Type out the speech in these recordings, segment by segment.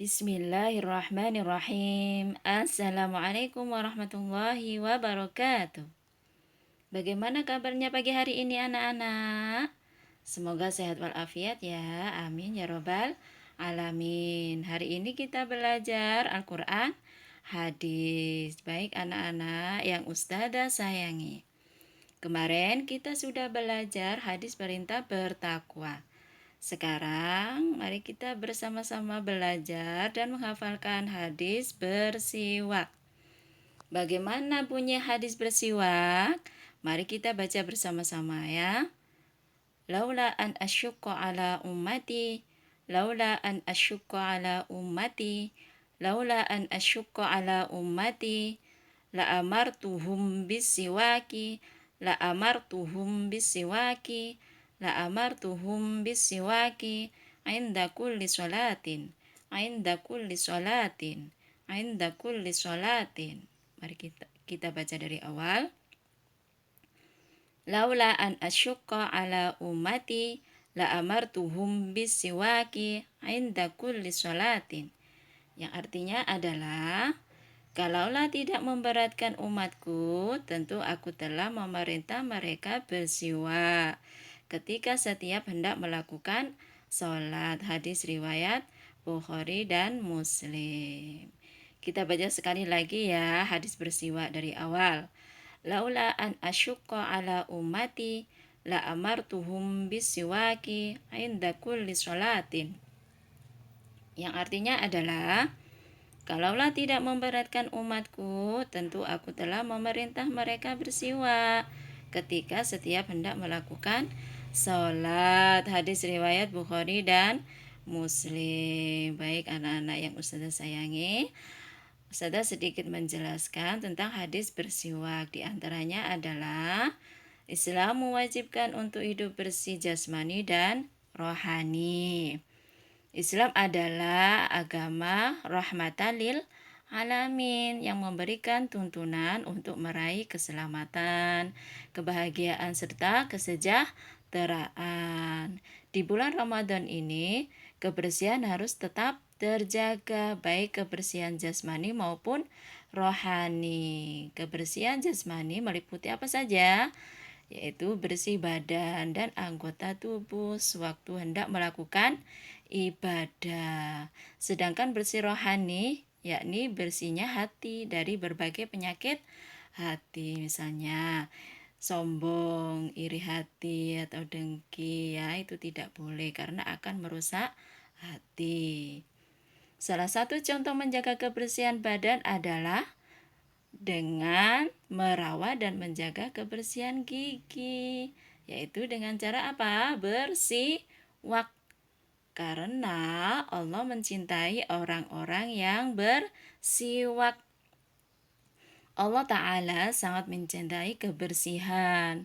Bismillahirrahmanirrahim. Assalamualaikum warahmatullahi wabarakatuh. Bagaimana kabarnya pagi hari ini anak-anak? Semoga sehat walafiat ya. Amin ya robbal alamin. Hari ini kita belajar Al-Quran hadis. Baik anak-anak yang Ustazah sayangi. Kemarin kita sudah belajar hadis perintah bertakwa. Sekarang mari kita bersama-sama belajar dan menghafalkan hadis bersiwak. Bagaimana bunyi hadis bersiwak? Mari kita baca bersama-sama ya. Laula an asyukka ala ummati, laula an asyukka ala ummati, laula an asyukka ala ummati, la amartuhum bisiwaki, la amartuhum bisiwaki, la amartuhum bisiwaki, inda kulli sholatin, inda kulli sholatin, inda kulli sholatin. Mari kita baca dari awal. Laula an asyukka ala ummati la amartuhum bisiwaki inda kulli sholatin. Yang artinya adalah kalaulah tidak memberatkan umatku, tentu aku telah memerintah mereka bersiwak ketika setiap hendak melakukan sholat. Hadis riwayat Bukhari dan Muslim. Kita baca sekali lagi ya hadis bersiwak dari awal. Laula an asyukka ala ummati la amartuhum bisiwaki inda kulli sholatin. Yang artinya adalah kalaulah tidak memberatkan umatku, tentu aku telah memerintah mereka bersiwak ketika setiap hendak melakukan sholat. Hadis riwayat Bukhari dan Muslim. Baik anak-anak yang Ustazah sayangi, Ustazah sedikit menjelaskan tentang hadis bersiwak. Di antaranya adalah Islam mewajibkan untuk hidup bersih jasmani dan rohani. Islam adalah agama rahmatan lil alamin yang memberikan tuntunan untuk meraih keselamatan, kebahagiaan serta kesejahteraan. Di bulan Ramadan ini, kebersihan harus tetap terjaga, baik kebersihan jasmani maupun rohani. Kebersihan jasmani meliputi apa saja? Yaitu bersih badan dan anggota tubuh sewaktu hendak melakukan ibadah. Sedangkan bersih rohani yakni bersihnya hati dari berbagai penyakit hati, misalnya sombong, iri hati atau dengki, ya itu tidak boleh karena akan merusak hati. Salah satu contoh menjaga kebersihan badan adalah dengan merawat dan menjaga kebersihan gigi, yaitu dengan cara apa? Bersiwak. Karena Allah mencintai orang-orang yang bersiwak. Allah Ta'ala sangat mencintai kebersihan.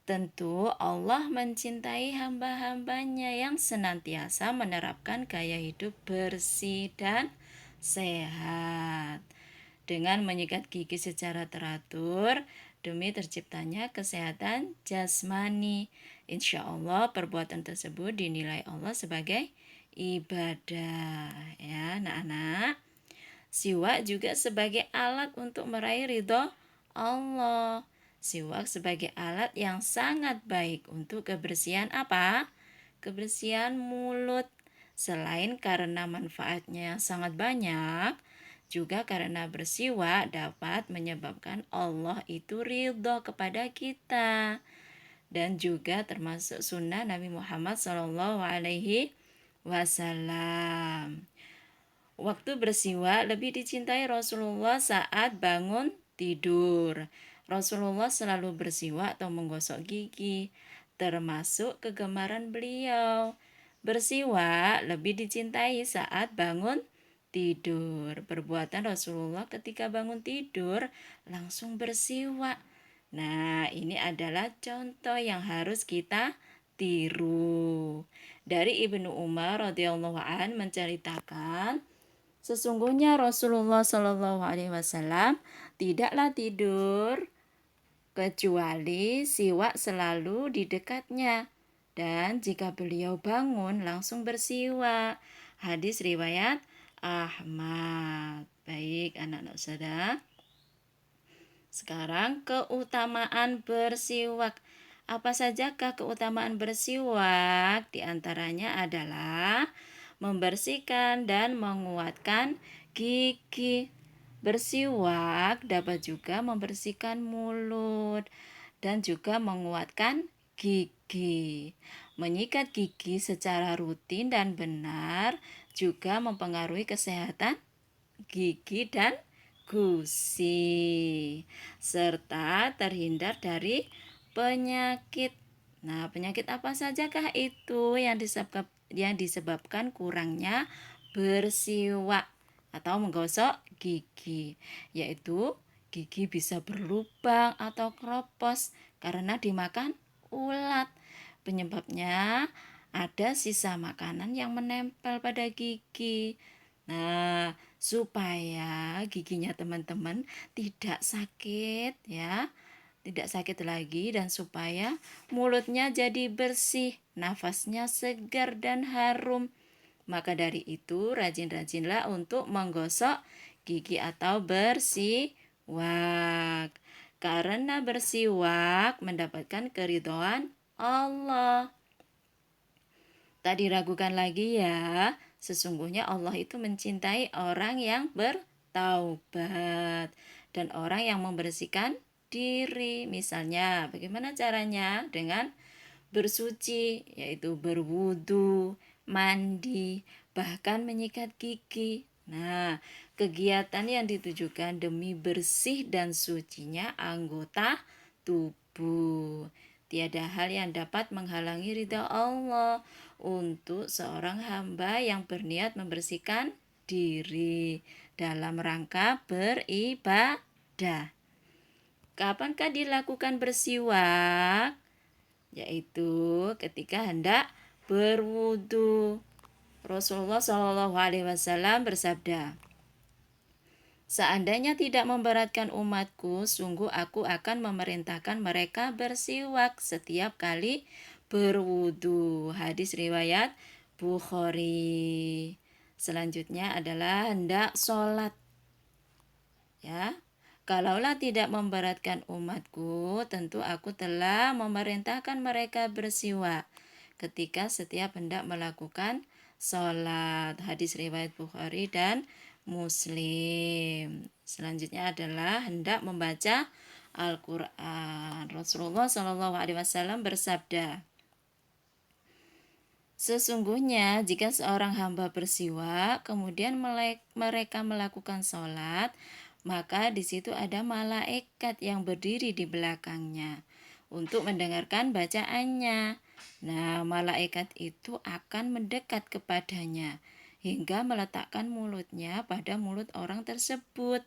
Tentu Allah mencintai hamba-hambanya yang senantiasa menerapkan gaya hidup bersih dan sehat. Dengan menyikat gigi secara teratur demi terciptanya kesehatan jasmani. Insya Allah perbuatan tersebut dinilai Allah sebagai ibadah. Ya, anak-anak. Siwak juga sebagai alat untuk meraih ridho Allah. Siwak sebagai alat yang sangat baik untuk kebersihan apa? Kebersihan mulut. Selain karena manfaatnya yang sangat banyak, juga karena bersiwak dapat menyebabkan Allah itu ridho kepada kita. Dan juga termasuk sunnah Nabi Muhammad SAW. Waktu bersiwak lebih dicintai Rasulullah saat bangun tidur. Rasulullah selalu bersiwak atau menggosok gigi, termasuk kegemaran beliau. Bersiwak lebih dicintai saat bangun tidur. Perbuatan Rasulullah ketika bangun tidur langsung bersiwak. Nah, ini adalah contoh yang harus kita tiru. Dari Ibnu Umar radhiyallahu an menceritakan, sesungguhnya Rasulullah Shallallahu Alaihi Wasallam tidaklah tidur kecuali siwak selalu di dekatnya, dan jika beliau bangun langsung bersiwak. Hadis riwayat Ahmad. Baik, anak-anak Ustazah. Sekarang keutamaan bersiwak. Apa sajakah keutamaan bersiwak? Di antaranya adalah membersihkan dan menguatkan gigi. Bersiwak dapat juga membersihkan mulut dan juga menguatkan gigi. Menyikat gigi secara rutin dan benar juga mempengaruhi kesehatan gigi dan gusi, serta terhindar dari penyakit. Nah, penyakit apa sajakah itu yang disebabkan kurangnya bersiwak atau menggosok gigi? Yaitu gigi bisa berlubang atau keropos karena dimakan ulat. Penyebabnya ada sisa makanan yang menempel pada gigi. Nah, supaya giginya teman-teman tidak sakit ya, tidak sakit lagi, dan supaya mulutnya jadi bersih, nafasnya segar dan harum. Maka dari itu rajin-rajinlah untuk menggosok gigi atau bersiwak. Karena bersiwak mendapatkan keridhaan Allah. Tak diragukan lagi ya, sesungguhnya Allah itu mencintai orang yang bertaubat dan orang yang membersihkan diri. Misalnya, bagaimana caranya? Dengan bersuci, yaitu berwudu, mandi, bahkan menyikat gigi. Nah, kegiatan yang ditujukan demi bersih dan sucinya anggota tubuh. Tiada hal yang dapat menghalangi ridha Allah untuk seorang hamba yang berniat membersihkan diri dalam rangka beribadah. Kapankah dilakukan bersiwak? Yaitu ketika hendak berwudu. Rasulullah SAW bersabda, "Seandainya tidak memberatkan umatku, sungguh aku akan memerintahkan mereka bersiwak setiap kali berwudu." Hadis riwayat Bukhari. Selanjutnya adalah hendak sholat. Ya, kalaulah tidak memberatkan umatku, tentu aku telah memerintahkan mereka bersiwak ketika setiap hendak melakukan sholat. Hadis riwayat Bukhari dan Muslim. Selanjutnya adalah hendak membaca Al-Quran. Rasulullah SAW bersabda, "Sesungguhnya jika seorang hamba bersiwak, kemudian mereka melakukan sholat, maka di situ ada malaikat yang berdiri di belakangnya untuk mendengarkan bacaannya. Nah, malaikat itu akan mendekat kepadanya hingga meletakkan mulutnya pada mulut orang tersebut,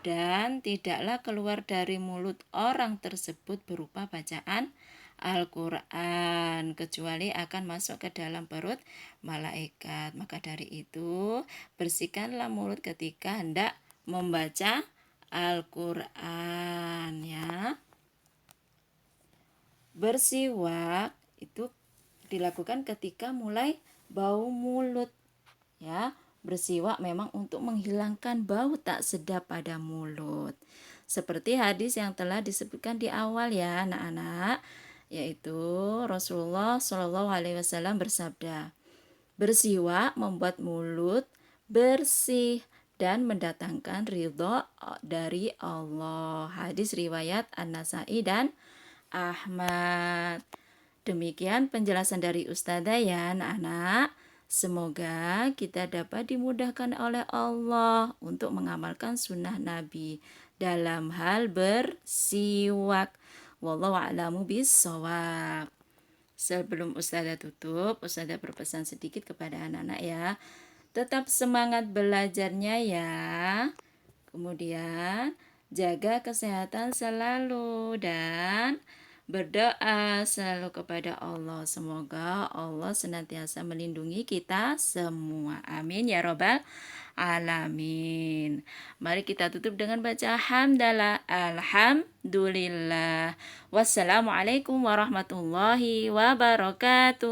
dan tidaklah keluar dari mulut orang tersebut berupa bacaan Al-Quran, kecuali akan masuk ke dalam perut malaikat. Maka dari itu, bersihkanlah mulut ketika hendak membaca Al-Quran ya. Bersiwak itu dilakukan ketika mulai bau mulut ya. Bersiwak memang untuk menghilangkan bau tak sedap pada mulut. Seperti hadis yang telah disebutkan di awal ya anak-anak, yaitu Rasulullah SAW bersabda, "Bersiwak membuat mulut bersih dan mendatangkan ridho dari Allah." Hadis riwayat An-Nasai dan Ahmad. Demikian penjelasan dari Ustazah ya anak-anak. Semoga kita dapat dimudahkan oleh Allah untuk mengamalkan sunnah Nabi dalam hal bersiwak. Wallahu a'lamu bissawab. Sebelum Ustazah tutup, Ustazah berpesan sedikit kepada anak-anak ya. Tetap semangat belajarnya ya. Kemudian jaga kesehatan selalu dan berdoa selalu kepada Allah. Semoga Allah senantiasa melindungi kita semua. Amin ya robbal alamin. Mari kita tutup dengan baca hamdalah. Alhamdulillah. Wassalamualaikum warahmatullahi wabarakatuh.